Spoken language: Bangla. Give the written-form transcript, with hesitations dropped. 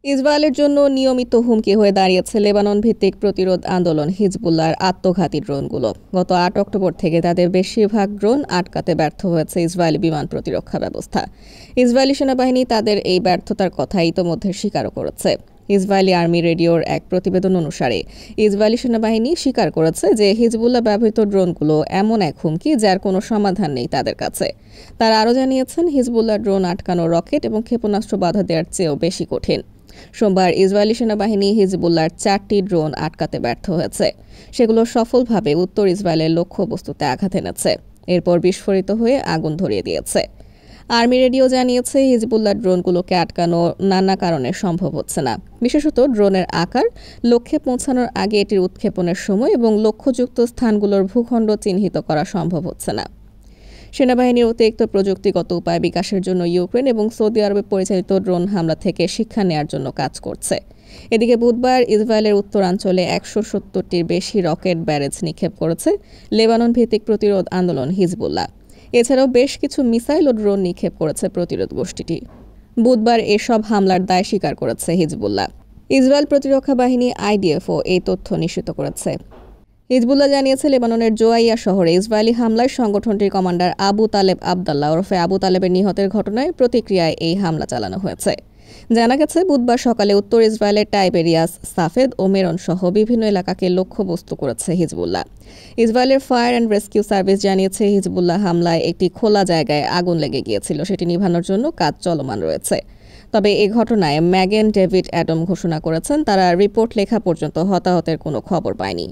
ইসরায়েলের জন্য নিয়মিত হুমকি হয়ে দাঁড়িয়েছে লেবানন ভিত্তিক প্রতিরোধ আন্দোলন হিজবুল্লাহর আত্মঘাতী ড্রোনগুলো। গত ৮ অক্টোবর থেকে তাদের বেশিরভাগ ড্রোন আটকাতে ব্যর্থ হয়েছে ইসরায়েলি বিমান প্রতিরক্ষা ব্যবস্থা। ইসরায়েলি সেনাবাহিনী তাদের এই ব্যর্থতার কথা ইতোমধ্যে স্বীকারও করেছে। ইসরায়েলি আর্মি রেডিওর এক প্রতিবেদন অনুসারে ইসরায়েলি সেনাবাহিনী স্বীকার করেছে যে হিজবুল্লাহ ব্যবহৃত ড্রোনগুলো এমন এক হুমকি যার কোনো সমাধান নেই তাদের কাছে। তারা আরও জানিয়েছেন হিজবুল্লাহ ড্রোন আটকানো রকেট এবং ক্ষেপণাস্ত্র বাধা দেওয়ার চেয়েও বেশি কঠিন। সোমবার ইসরায়েলি সেনাবাহিনী হিজবুল্লাহর 4টি ড্রোন আটকাতে ব্যর্থ হয়েছে। সেগুলো সফলভাবে উত্তর ইসরায়েলের লক্ষ্যবস্তুতে আঘাত এনেছে, এরপর বিস্ফোরিত হয়ে আগুন ধরিয়ে দিয়েছে। আর্মি রেডিও জানিয়েছে হিজবুল্লাহ ড্রোনগুলোকে আটকানো নানা কারণে সম্ভব হচ্ছে না, বিশেষত ড্রোনের আকার, লক্ষ্যে পৌঁছানোর আগে এটির উৎক্ষেপণের সময় এবং লক্ষ্যযুক্ত স্থানগুলোর ভূখণ্ড চিহ্নিত করা সম্ভব হচ্ছে না। সেনাবাহিনীর অতিরিক্ত প্রযুক্তিগত উপায় বিকাশের জন্য ইউক্রেন এবং সৌদি আরবে পরিচালিত ড্রোন হামলা থেকে শিক্ষা নেওয়ার জন্য কাজ করছে। এদিকে বুধবার ইসরায়েলের উত্তরাঞ্চলে ১৭০টির বেশি রকেট ব্যারেজ নিক্ষেপ করেছে লেবানন ভিত্তিক প্রতিরোধ আন্দোলন হিজবুল্লাহ। এছাড়াও বেশ কিছু মিসাইল ও ড্রোন নিক্ষেপ করেছে প্রতিরোধ গোষ্ঠীটি। বুধবার এসব হামলার দায় স্বীকার করেছে হিজবুল্লাহ। ইসরায়েল প্রতিরক্ষা বাহিনী আইডিএফও এই তথ্য নিশ্চিত করেছে। হিজবুল্লাহ জানিয়েছে লেবাননের জোয়াইয়া শহরে ইসরায়েলি হামলায় সংগঠনটির কমান্ডার আবু তালেব আবদাল্লাহ ওরফে আবু তালেবের নিহতের ঘটনায় প্রতিক্রিয়ায় এই হামলা চালানো হয়েছে। জানা গেছে বুধবার সকালে উত্তর ইসরায়েলের টাইবেরিয়াস, সাফেদ ও মেরন সহ বিভিন্ন এলাকাকে লক্ষ্যবস্তু করেছে হিজবুল্লাহ। ইসরায়েলের ফায়ার অ্যান্ড রেস্কিউ সার্ভিস জানিয়েছে হিজবুল্লাহ হামলায় একটি খোলা জায়গায় আগুন লেগে গিয়েছিল, সেটি নিভানোর জন্য কাজ চলমান রয়েছে। তবে এই ঘটনায় ম্যাগেন ডেভিড অ্যাডম ঘোষণা করেছেন তারা রিপোর্ট লেখা পর্যন্ত হতাহতের কোনো খবর পায়নি।